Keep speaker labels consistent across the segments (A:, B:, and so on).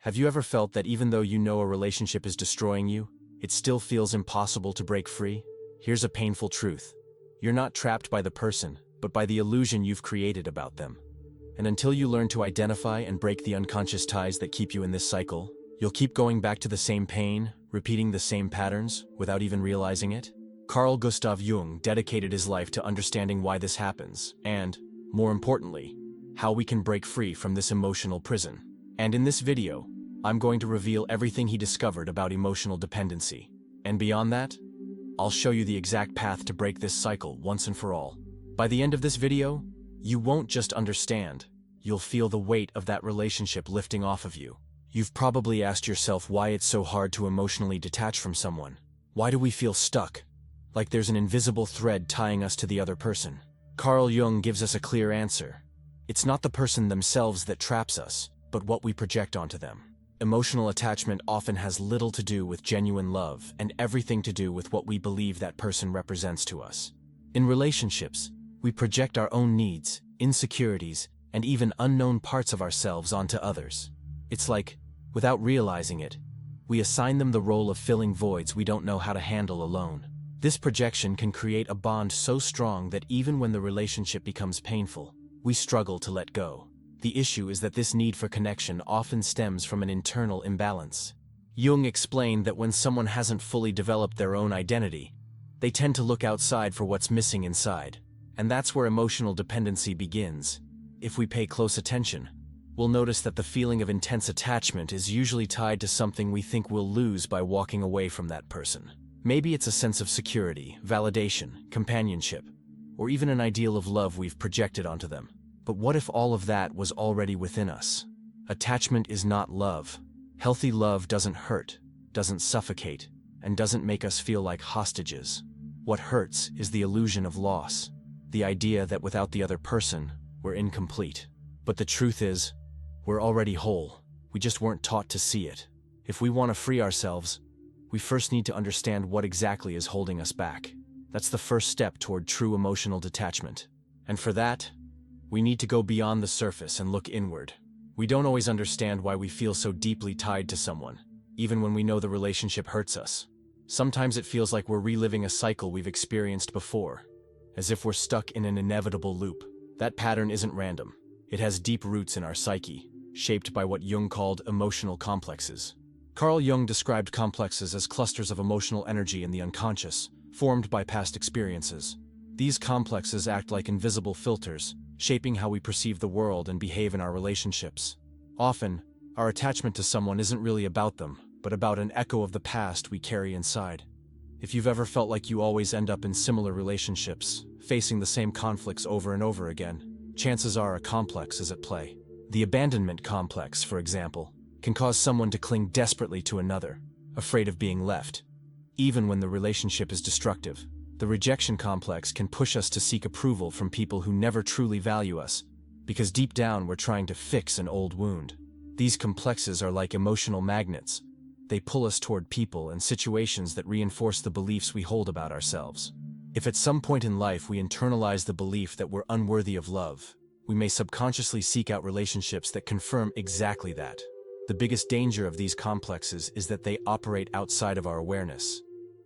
A: Have you ever felt that even though you know a relationship is destroying you, it still feels impossible to break free? Here's a painful truth. You're not trapped by the person, but by the illusion you've created about them. And until you learn to identify and break the unconscious ties that keep you in this cycle, you'll keep going back to the same pain, repeating the same patterns, without even realizing it. Carl Gustav Jung dedicated his life to understanding why this happens, and, more importantly, how we can break free from this emotional prison. And in this video, I'm going to reveal everything he discovered about emotional dependency. And beyond that, I'll show you the exact path to break this cycle once and for all. By the end of this video, you won't just understand, you'll feel the weight of that relationship lifting off of you. You've probably asked yourself why it's so hard to emotionally detach from someone. Why do we feel stuck? Like there's an invisible thread tying us to the other person. Carl Jung gives us a clear answer. It's not the person themselves that traps us, but what we project onto them. Emotional attachment often has little to do with genuine love and everything to do with what we believe that person represents to us. In relationships, we project our own needs, insecurities, and even unknown parts of ourselves onto others. It's like, without realizing it, we assign them the role of filling voids we don't know how to handle alone. This projection can create a bond so strong that even when the relationship becomes painful, we struggle to let go. The issue is that this need for connection often stems from an internal imbalance. Jung explained that when someone hasn't fully developed their own identity, they tend to look outside for what's missing inside. And that's where emotional dependency begins. If we pay close attention, we'll notice that the feeling of intense attachment is usually tied to something we think we'll lose by walking away from that person. Maybe it's a sense of security, validation, companionship, or even an ideal of love we've projected onto them. But what if all of that was already within us? Attachment is not love. Healthy love doesn't hurt, doesn't suffocate, and doesn't make us feel like hostages. What hurts is the illusion of loss, the idea that without the other person, we're incomplete. But the truth is, we're already whole. We just weren't taught to see it. If we want to free ourselves, we first need to understand what exactly is holding us back. That's the first step toward true emotional detachment. And for that, we need to go beyond the surface and look inward. We don't always understand why we feel so deeply tied to someone, even when we know the relationship hurts us. Sometimes it feels like we're reliving a cycle we've experienced before, as if we're stuck in an inevitable loop. That pattern isn't random. It has deep roots in our psyche, shaped by what Jung called emotional complexes. Carl Jung described complexes as clusters of emotional energy in the unconscious, formed by past experiences. These complexes act like invisible filters, shaping how we perceive the world and behave in our relationships. Often, our attachment to someone isn't really about them, but about an echo of the past we carry inside. If you've ever felt like you always end up in similar relationships, facing the same conflicts over and over again, chances are a complex is at play. The abandonment complex, for example, can cause someone to cling desperately to another, afraid of being left, even when the relationship is destructive. The rejection complex can push us to seek approval from people who never truly value us, because deep down we're trying to fix an old wound. These complexes are like emotional magnets. They pull us toward people and situations that reinforce the beliefs we hold about ourselves. If at some point in life we internalize the belief that we're unworthy of love, we may subconsciously seek out relationships that confirm exactly that. The biggest danger of these complexes is that they operate outside of our awareness.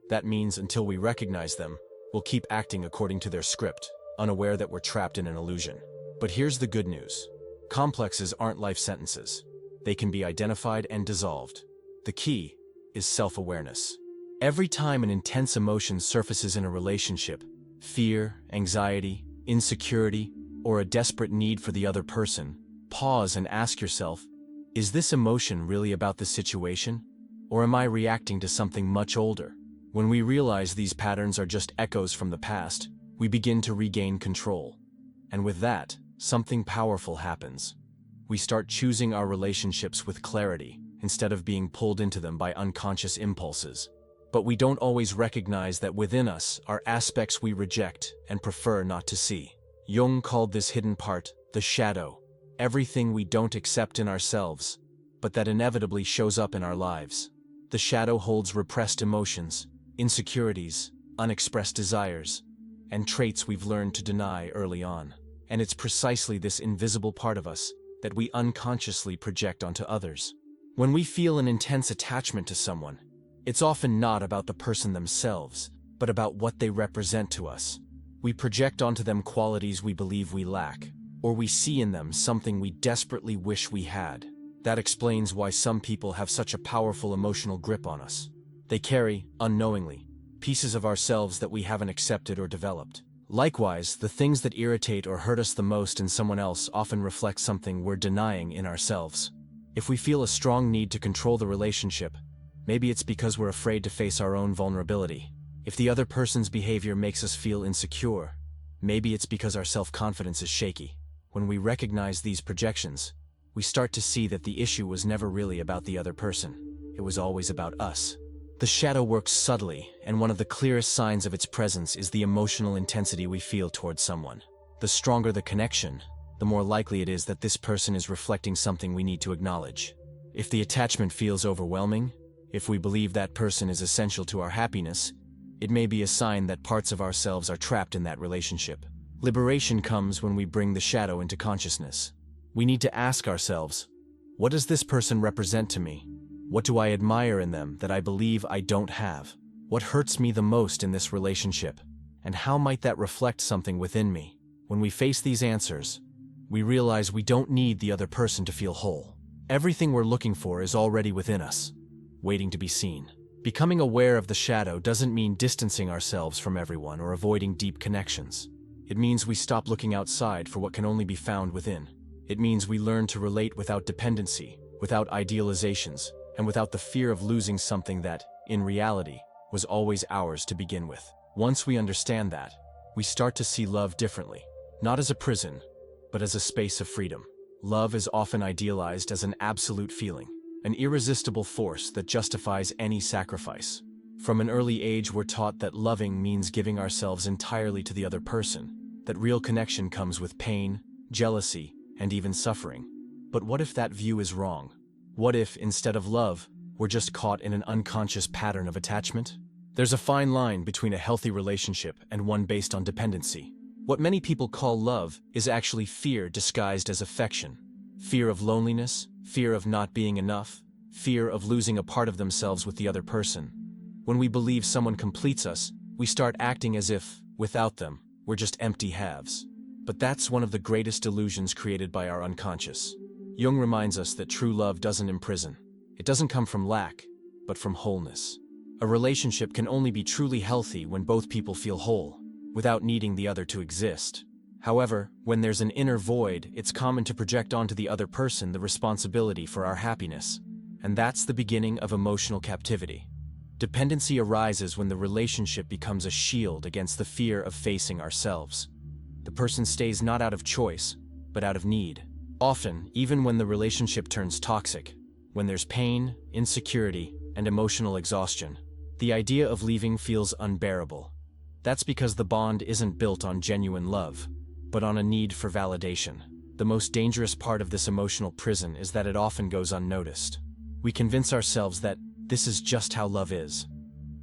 A: That means until we recognize them, we'll keep acting according to their script, unaware that we're trapped in an illusion. But here's the good news. Complexes aren't life sentences. They can be identified and dissolved. The key is self-awareness. Every time an intense emotion surfaces in a relationship, fear, anxiety, insecurity, or a desperate need for the other person, pause and ask yourself, is this emotion really about the situation? Or am I reacting to something much older? When we realize these patterns are just echoes from the past, we begin to regain control. And with that, something powerful happens. We start choosing our relationships with clarity, instead of being pulled into them by unconscious impulses. But we don't always recognize that within us are aspects we reject and prefer not to see. Jung called this hidden part the shadow, everything we don't accept in ourselves, but that inevitably shows up in our lives. The shadow holds repressed emotions, insecurities, unexpressed desires, and traits we've learned to deny early on. And it's precisely this invisible part of us that we unconsciously project onto others. When we feel an intense attachment to someone, it's often not about the person themselves, but about what they represent to us. We project onto them qualities we believe we lack, or we see in them something we desperately wish we had. That explains why some people have such a powerful emotional grip on us. They carry, unknowingly, pieces of ourselves that we haven't accepted or developed. Likewise, the things that irritate or hurt us the most in someone else often reflect something we're denying in ourselves. If we feel a strong need to control the relationship, maybe it's because we're afraid to face our own vulnerability. If the other person's behavior makes us feel insecure, maybe it's because our self-confidence is shaky. When we recognize these projections, we start to see that the issue was never really about the other person. It was always about us. The shadow works subtly, and one of the clearest signs of its presence is the emotional intensity we feel towards someone. The stronger the connection, the more likely it is that this person is reflecting something we need to acknowledge. If the attachment feels overwhelming, if we believe that person is essential to our happiness, it may be a sign that parts of ourselves are trapped in that relationship. Liberation comes when we bring the shadow into consciousness. We need to ask ourselves, what does this person represent to me? What do I admire in them that I believe I don't have? What hurts me the most in this relationship? And how might that reflect something within me? When we face these answers, we realize we don't need the other person to feel whole. Everything we're looking for is already within us, waiting to be seen. Becoming aware of the shadow doesn't mean distancing ourselves from everyone or avoiding deep connections. It means we stop looking outside for what can only be found within. It means we learn to relate without dependency, without idealizations, and without the fear of losing something that, in reality, was always ours to begin with. Once we understand that, we start to see love differently, not as a prison, but as a space of freedom. Love is often idealized as an absolute feeling, an irresistible force that justifies any sacrifice. From an early age, we're taught that loving means giving ourselves entirely to the other person, that real connection comes with pain, jealousy, and even suffering. But what if that view is wrong? What if, instead of love, we're just caught in an unconscious pattern of attachment? There's a fine line between a healthy relationship and one based on dependency. What many people call love is actually fear disguised as affection. Fear of loneliness, fear of not being enough, fear of losing a part of themselves with the other person. When we believe someone completes us, we start acting as if, without them, we're just empty halves. But that's one of the greatest illusions created by our unconscious. Jung reminds us that true love doesn't imprison. It doesn't come from lack, but from wholeness. A relationship can only be truly healthy when both people feel whole, without needing the other to exist. However, when there's an inner void, it's common to project onto the other person the responsibility for our happiness. And that's the beginning of emotional captivity. Dependency arises when the relationship becomes a shield against the fear of facing ourselves. The person stays not out of choice, but out of need. Often, even when the relationship turns toxic, when there's pain, insecurity, and emotional exhaustion, the idea of leaving feels unbearable. That's because the bond isn't built on genuine love, but on a need for validation. The most dangerous part of this emotional prison is that it often goes unnoticed. We convince ourselves that this is just how love is.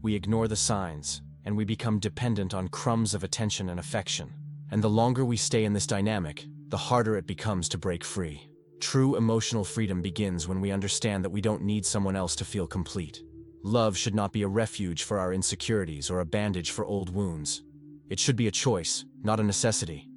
A: We ignore the signs, and we become dependent on crumbs of attention and affection. And the longer we stay in this dynamic, the harder it becomes to break free. True emotional freedom begins when we understand that we don't need someone else to feel complete. Love should not be a refuge for our insecurities or a bandage for old wounds. It should be a choice, not a necessity.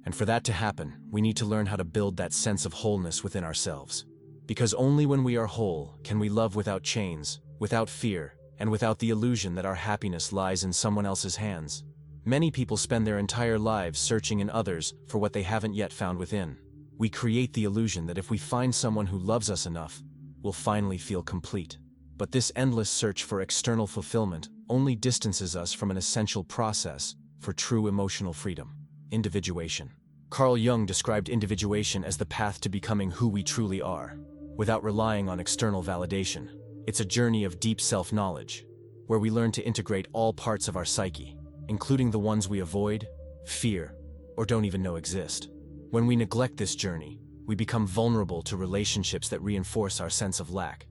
A: And for that to happen, we need to learn how to build that sense of wholeness within ourselves. Because only when we are whole can we love without chains, without fear, and without the illusion that our happiness lies in someone else's hands. Many people spend their entire lives searching in others for what they haven't yet found within. We create the illusion that if we find someone who loves us enough, we'll finally feel complete. But this endless search for external fulfillment only distances us from an essential process for true emotional freedom: individuation. Carl Jung described individuation as the path to becoming who we truly are, without relying on external validation. It's a journey of deep self-knowledge, where we learn to integrate all parts of our psyche, including the ones we avoid, fear, or don't even know exist. When we neglect this journey, we become vulnerable to relationships that reinforce our sense of lack.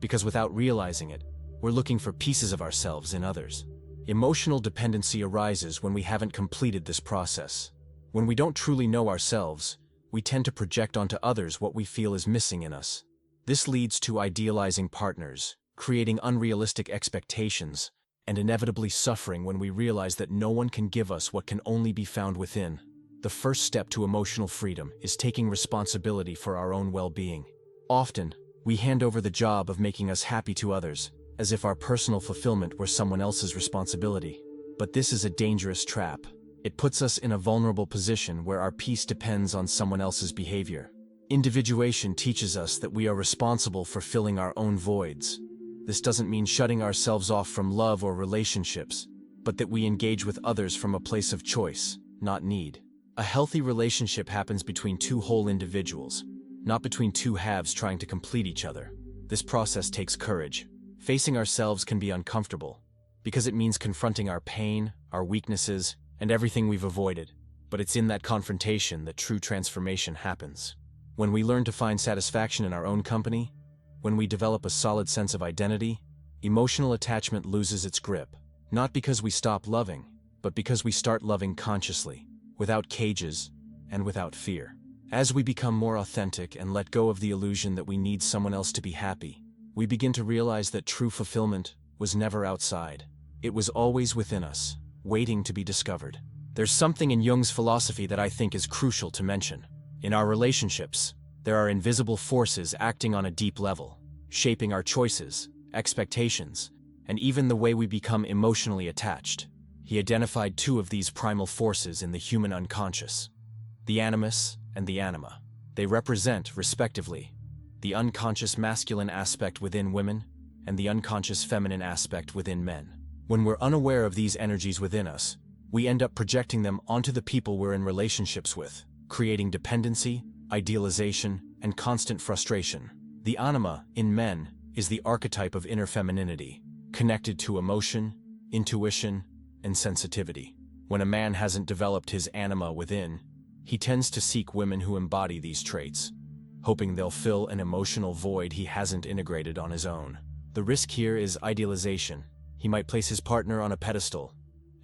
A: Because without realizing it, we're looking for pieces of ourselves in others. Emotional dependency arises when we haven't completed this process. When we don't truly know ourselves, we tend to project onto others what we feel is missing in us. This leads to idealizing partners, creating unrealistic expectations, and inevitably suffering when we realize that no one can give us what can only be found within. The first step to emotional freedom is taking responsibility for our own well-being. Often, we hand over the job of making us happy to others, as if our personal fulfillment were someone else's responsibility. But this is a dangerous trap. It puts us in a vulnerable position where our peace depends on someone else's behavior. Individuation teaches us that we are responsible for filling our own voids. This doesn't mean shutting ourselves off from love or relationships, but that we engage with others from a place of choice, not need. A healthy relationship happens between two whole individuals, not between two halves trying to complete each other. This process takes courage. Facing ourselves can be uncomfortable, because it means confronting our pain, our weaknesses, and everything we've avoided. But it's in that confrontation that true transformation happens. When we learn to find satisfaction in our own company, when we develop a solid sense of identity, emotional attachment loses its grip. Not because we stop loving, but because we start loving consciously, without cages and without fear. As we become more authentic and let go of the illusion that we need someone else to be happy, we begin to realize that true fulfillment was never outside. It was always within us, waiting to be discovered. There's something in Jung's philosophy that I think is crucial to mention. In our relationships, there are invisible forces acting on a deep level, shaping our choices, expectations, and even the way we become emotionally attached. He identified two of these primal forces in the human unconscious: the animus and the anima. They represent, respectively, the unconscious masculine aspect within women and the unconscious feminine aspect within men. When we're unaware of these energies within us, we end up projecting them onto the people we're in relationships with, creating dependency, idealization, and constant frustration. The anima, in men, is the archetype of inner femininity, connected to emotion, intuition, and sensitivity. When a man hasn't developed his anima within, he tends to seek women who embody these traits, hoping they'll fill an emotional void he hasn't integrated on his own. The risk here is idealization. He might place his partner on a pedestal,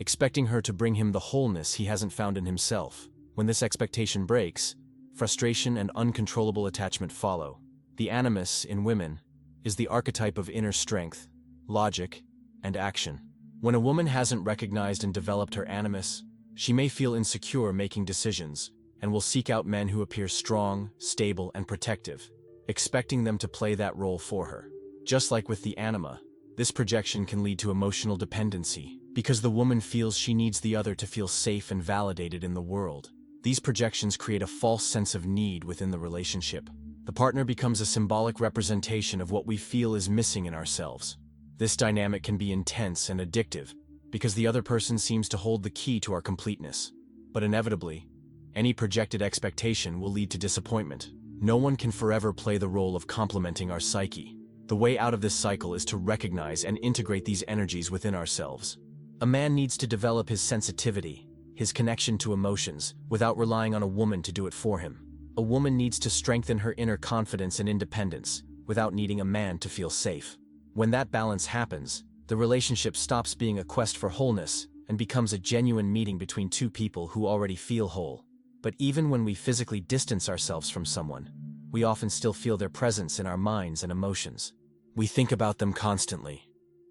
A: expecting her to bring him the wholeness he hasn't found in himself. When this expectation breaks, frustration and uncontrollable attachment follow. The animus, in women, is the archetype of inner strength, logic, and action. When a woman hasn't recognized and developed her animus, she may feel insecure making decisions and will seek out men who appear strong, stable, and protective, expecting them to play that role for her. Just like with the anima, this projection can lead to emotional dependency, because the woman feels she needs the other to feel safe and validated in the world. These projections create a false sense of need within the relationship. The partner becomes a symbolic representation of what we feel is missing in ourselves. This dynamic can be intense and addictive, because the other person seems to hold the key to our completeness. But inevitably, any projected expectation will lead to disappointment. No one can forever play the role of complementing our psyche. The way out of this cycle is to recognize and integrate these energies within ourselves. A man needs to develop his sensitivity, his connection to emotions, without relying on a woman to do it for him. A woman needs to strengthen her inner confidence and independence, without needing a man to feel safe. When that balance happens, the relationship stops being a quest for wholeness and becomes a genuine meeting between two people who already feel whole. But even when we physically distance ourselves from someone, we often still feel their presence in our minds and emotions. We think about them constantly,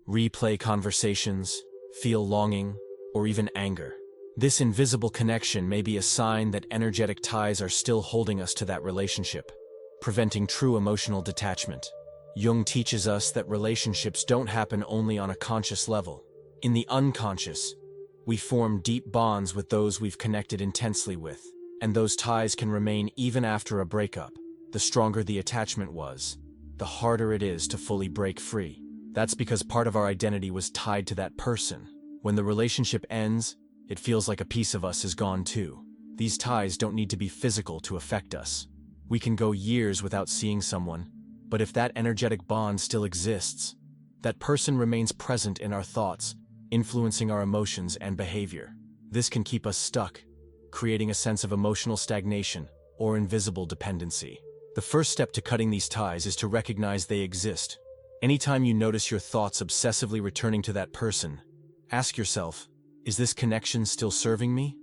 A: replay conversations, feel longing, or even anger. This invisible connection may be a sign that energetic ties are still holding us to that relationship, preventing true emotional detachment. Jung teaches us that relationships don't happen only on a conscious level. In the unconscious, we form deep bonds with those we've connected intensely with, and those ties can remain even after a breakup. The stronger the attachment was, the harder it is to fully break free. That's because part of our identity was tied to that person. When the relationship ends, it feels like a piece of us is gone too. These ties don't need to be physical to affect us. We can go years without seeing someone, but if that energetic bond still exists, that person remains present in our thoughts, influencing our emotions and behavior. This can keep us stuck, creating a sense of emotional stagnation or invisible dependency. The first step to cutting these ties is to recognize they exist. Anytime you notice your thoughts obsessively returning to that person, ask yourself, is this connection still serving me?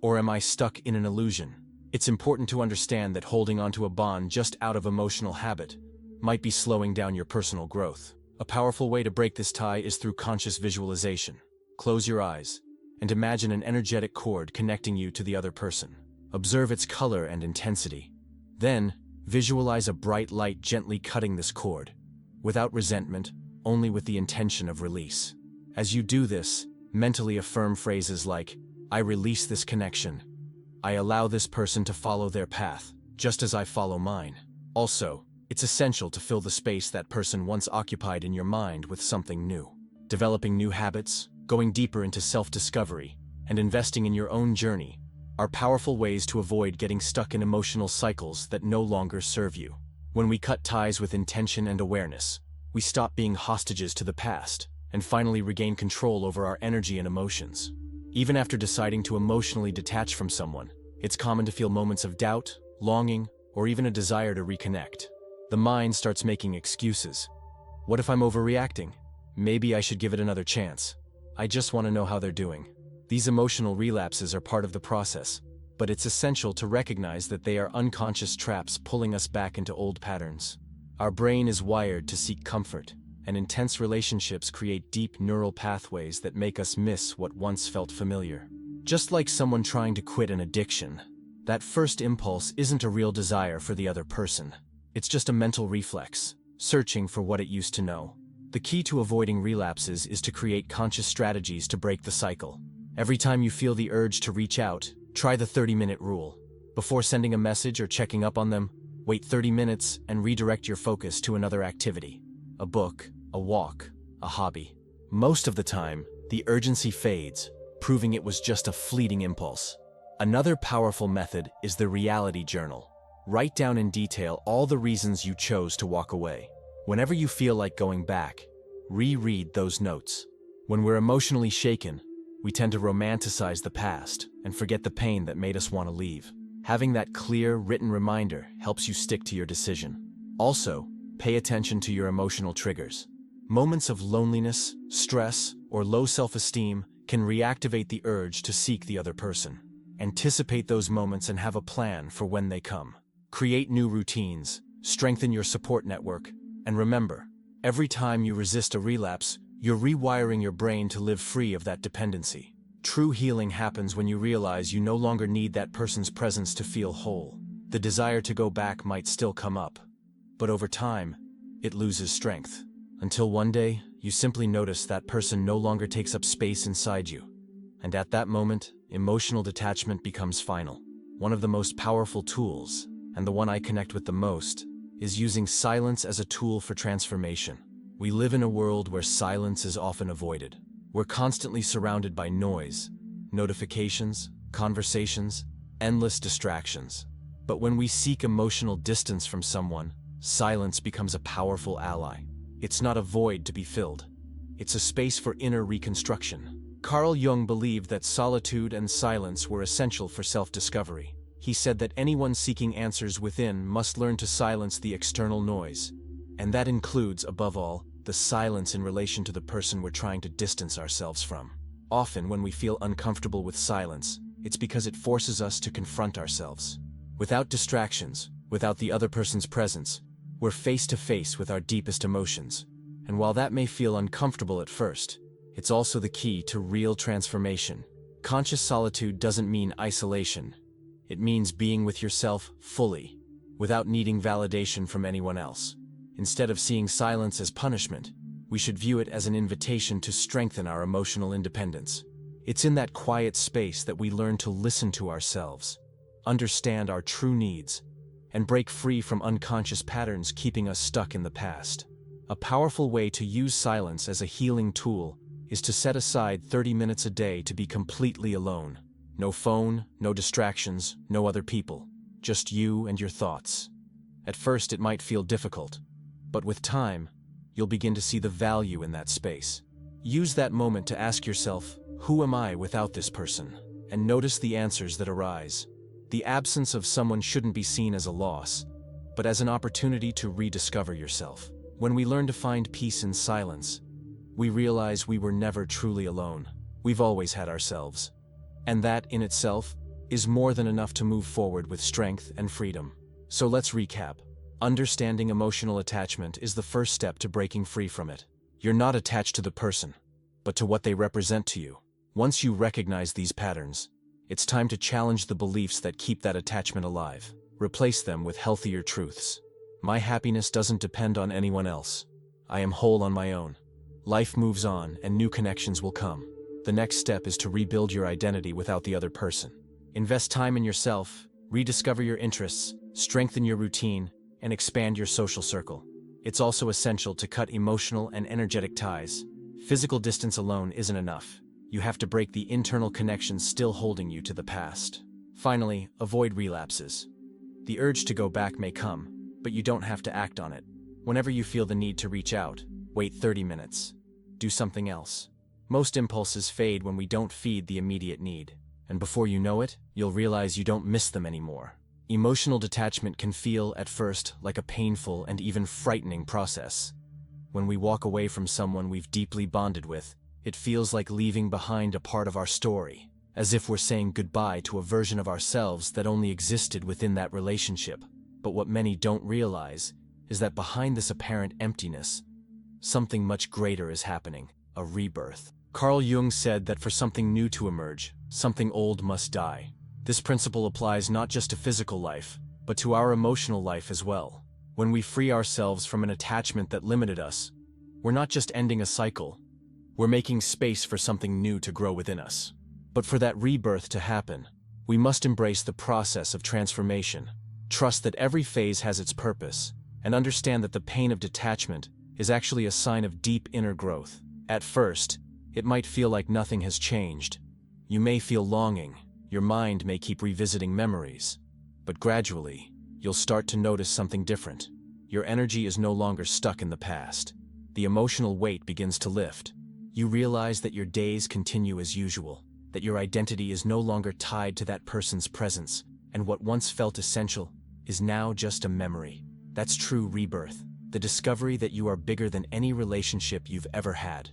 A: Or am I stuck in an illusion? It's important to understand that holding onto a bond just out of emotional habit might be slowing down your personal growth. A powerful way to break this tie is through conscious visualization. Close your eyes and imagine an energetic cord connecting you to the other person. Observe its color and intensity. Then, visualize a bright light gently cutting this cord, without resentment, only with the intention of release. As you do this, mentally affirm phrases like, "I release this connection. I allow this person to follow their path, just as I follow mine." Also, it's essential to fill the space that person once occupied in your mind with something new. Developing new habits, going deeper into self-discovery, and investing in your own journey are powerful ways to avoid getting stuck in emotional cycles that no longer serve you. When we cut ties with intention and awareness, we stop being hostages to the past and finally regain control over our energy and emotions. Even after deciding to emotionally detach from someone, it's common to feel moments of doubt, longing, or even a desire to reconnect. The mind starts making excuses. What if I'm overreacting? Maybe I should give it another chance. I just want to know how they're doing. These emotional relapses are part of the process, but it's essential to recognize that they are unconscious traps pulling us back into old patterns. Our brain is wired to seek comfort, and intense relationships create deep neural pathways that make us miss what once felt familiar. Just like someone trying to quit an addiction, that first impulse isn't a real desire for the other person. It's just a mental reflex, searching for what it used to know. The key to avoiding relapses is to create conscious strategies to break the cycle. Every time you feel the urge to reach out, try the 30-minute rule. Before sending a message or checking up on them, wait 30 minutes and redirect your focus to another activity. A book, a walk, a hobby. Most of the time, the urgency fades, proving it was just a fleeting impulse. Another powerful method is the reality journal. Write down in detail all the reasons you chose to walk away. Whenever you feel like going back, reread those notes. When we're emotionally shaken, we tend to romanticize the past and forget the pain that made us want to leave. Having that clear, written reminder helps you stick to your decision. Also, pay attention to your emotional triggers. Moments of loneliness, stress, or low self-esteem can reactivate the urge to seek the other person. Anticipate those moments and have a plan for when they come. Create new routines, strengthen your support network, and remember, every time you resist a relapse, you're rewiring your brain to live free of that dependency. True healing happens when you realize you no longer need that person's presence to feel whole. The desire to go back might still come up, but over time, it loses strength. Until one day, you simply notice that person no longer takes up space inside you. And at that moment, emotional detachment becomes final. One of the most powerful tools, and the one I connect with the most, is using silence as a tool for transformation. We live in a world where silence is often avoided. We're constantly surrounded by noise, notifications, conversations, endless distractions. But when we seek emotional distance from someone, silence becomes a powerful ally. It's not a void to be filled. It's a space for inner reconstruction. Carl Jung believed that solitude and silence were essential for self-discovery. He said that anyone seeking answers within must learn to silence the external noise. And that includes, above all, the silence in relation to the person we're trying to distance ourselves from. Often, when we feel uncomfortable with silence, it's because it forces us to confront ourselves. Without distractions, without the other person's presence, we're face to face with our deepest emotions. And while that may feel uncomfortable at first, it's also the key to real transformation. Conscious solitude doesn't mean isolation. It means being with yourself fully, without needing validation from anyone else. Instead of seeing silence as punishment, we should view it as an invitation to strengthen our emotional independence. It's in that quiet space that we learn to listen to ourselves, understand our true needs, and break free from unconscious patterns keeping us stuck in the past. A powerful way to use silence as a healing tool is to set aside 30 minutes a day to be completely alone. No phone, no distractions, no other people. Just you and your thoughts. At first, it might feel difficult, but with time, you'll begin to see the value in that space. Use that moment to ask yourself, who am I without this person? And notice the answers that arise. The absence of someone shouldn't be seen as a loss, but as an opportunity to rediscover yourself. When we learn to find peace in silence, we realize we were never truly alone. We've always had ourselves. And that, in itself, is more than enough to move forward with strength and freedom. So let's recap. Understanding emotional attachment is the first step to breaking free from it. You're not attached to the person, but to what they represent to you. Once you recognize these patterns, it's time to challenge the beliefs that keep that attachment alive. Replace them with healthier truths. My happiness doesn't depend on anyone else. I am whole on my own. Life moves on and new connections will come. The next step is to rebuild your identity without the other person. Invest time in yourself, rediscover your interests, strengthen your routine, and expand your social circle. It's also essential to cut emotional and energetic ties. Physical distance alone isn't enough. You have to break the internal connections still holding you to the past. Finally, avoid relapses. The urge to go back may come, but you don't have to act on it. Whenever you feel the need to reach out, wait 30 minutes. Do something else. Most impulses fade when we don't feed the immediate need. And before you know it, you'll realize you don't miss them anymore. Emotional detachment can feel, at first, like a painful and even frightening process. When we walk away from someone we've deeply bonded with, it feels like leaving behind a part of our story, as if we're saying goodbye to a version of ourselves that only existed within that relationship. But what many don't realize is that behind this apparent emptiness, something much greater is happening, a rebirth. Carl Jung said that for something new to emerge, something old must die. This principle applies not just to physical life, but to our emotional life as well. When we free ourselves from an attachment that limited us, we're not just ending a cycle, we're making space for something new to grow within us. But for that rebirth to happen, we must embrace the process of transformation, trust that every phase has its purpose, and understand that the pain of detachment is actually a sign of deep inner growth. At first, it might feel like nothing has changed. You may feel longing, your mind may keep revisiting memories, but gradually, you'll start to notice something different. Your energy is no longer stuck in the past. The emotional weight begins to lift. You realize that your days continue as usual, that your identity is no longer tied to that person's presence, and what once felt essential is now just a memory. That's true rebirth, the discovery that you are bigger than any relationship you've ever had,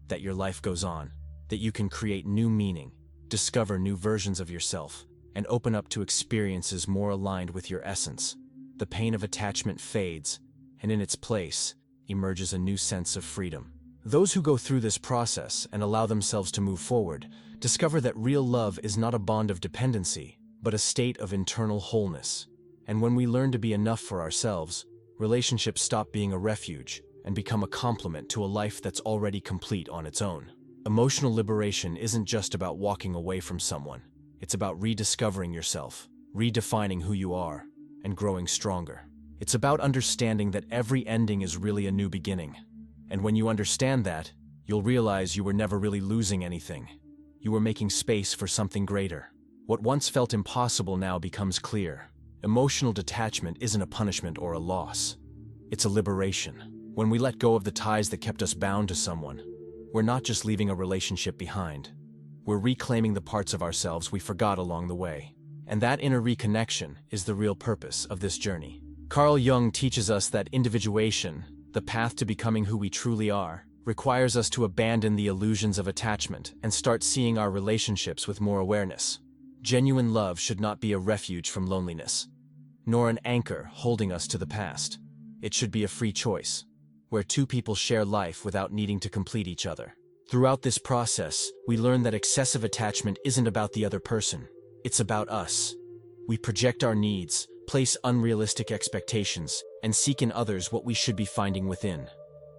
A: that your life goes on, that you can create new meaning, discover new versions of yourself, and open up to experiences more aligned with your essence. The pain of attachment fades, and in its place emerges a new sense of freedom. Those who go through this process and allow themselves to move forward discover that real love is not a bond of dependency, but a state of internal wholeness. And when we learn to be enough for ourselves, relationships stop being a refuge and become a complement to a life that's already complete on its own. Emotional liberation isn't just about walking away from someone. It's about rediscovering yourself, redefining who you are, and growing stronger. It's about understanding that every ending is really a new beginning. And when you understand that, you'll realize you were never really losing anything. You were making space for something greater. What once felt impossible now becomes clear. Emotional detachment isn't a punishment or a loss. It's a liberation. When we let go of the ties that kept us bound to someone, we're not just leaving a relationship behind. We're reclaiming the parts of ourselves we forgot along the way. And that inner reconnection is the real purpose of this journey. Carl Jung teaches us that individuation, the path to becoming who we truly are, requires us to abandon the illusions of attachment and start seeing our relationships with more awareness. Genuine love should not be a refuge from loneliness, nor an anchor holding us to the past. It should be a free choice, where two people share life without needing to complete each other. Throughout this process, we learn that excessive attachment isn't about the other person. It's about us. We project our needs, place unrealistic expectations, and seek in others what we should be finding within.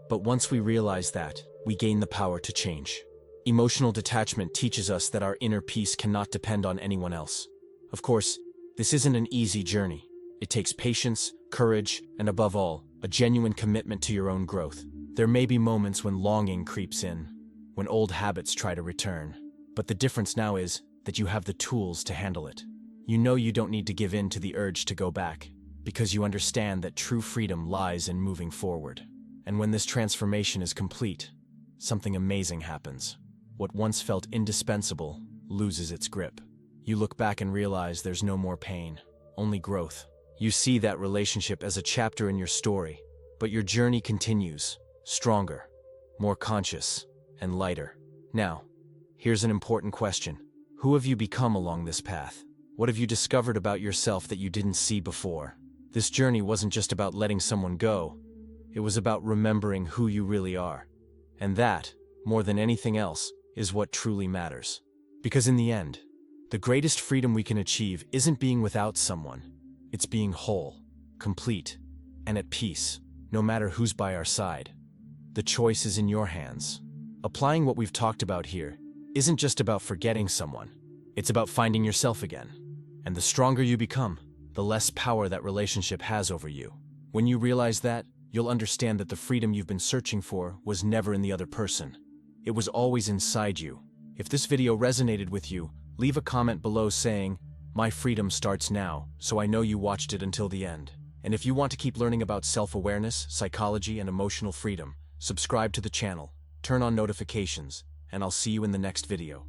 A: But once we realize that, we gain the power to change. Emotional detachment teaches us that our inner peace cannot depend on anyone else. Of course, this isn't an easy journey. It takes patience, courage, and above all, a genuine commitment to your own growth. There may be moments when longing creeps in, when old habits try to return. But the difference now is that you have the tools to handle it. You know you don't need to give in to the urge to go back, because you understand that true freedom lies in moving forward. And when this transformation is complete, something amazing happens. What once felt indispensable loses its grip. You look back and realize there's no more pain, only growth. You see that relationship as a chapter in your story, but your journey continues, stronger, more conscious, and lighter. Now, here's an important question. Who have you become along this path? What have you discovered about yourself that you didn't see before? This journey wasn't just about letting someone go, it was about remembering who you really are. And that, more than anything else, is what truly matters. Because in the end, the greatest freedom we can achieve isn't being without someone, it's being whole, complete, and at peace, no matter who's by our side. The choice is in your hands. Applying what we've talked about here isn't just about forgetting someone, it's about finding yourself again. And the stronger you become, the less power that relationship has over you. When you realize that, you'll understand that the freedom you've been searching for was never in the other person. It was always inside you. If this video resonated with you, leave a comment below saying, "My freedom starts now," so I know you watched it until the end. And if you want to keep learning about self-awareness, psychology, and emotional freedom, subscribe to the channel, turn on notifications, and I'll see you in the next video.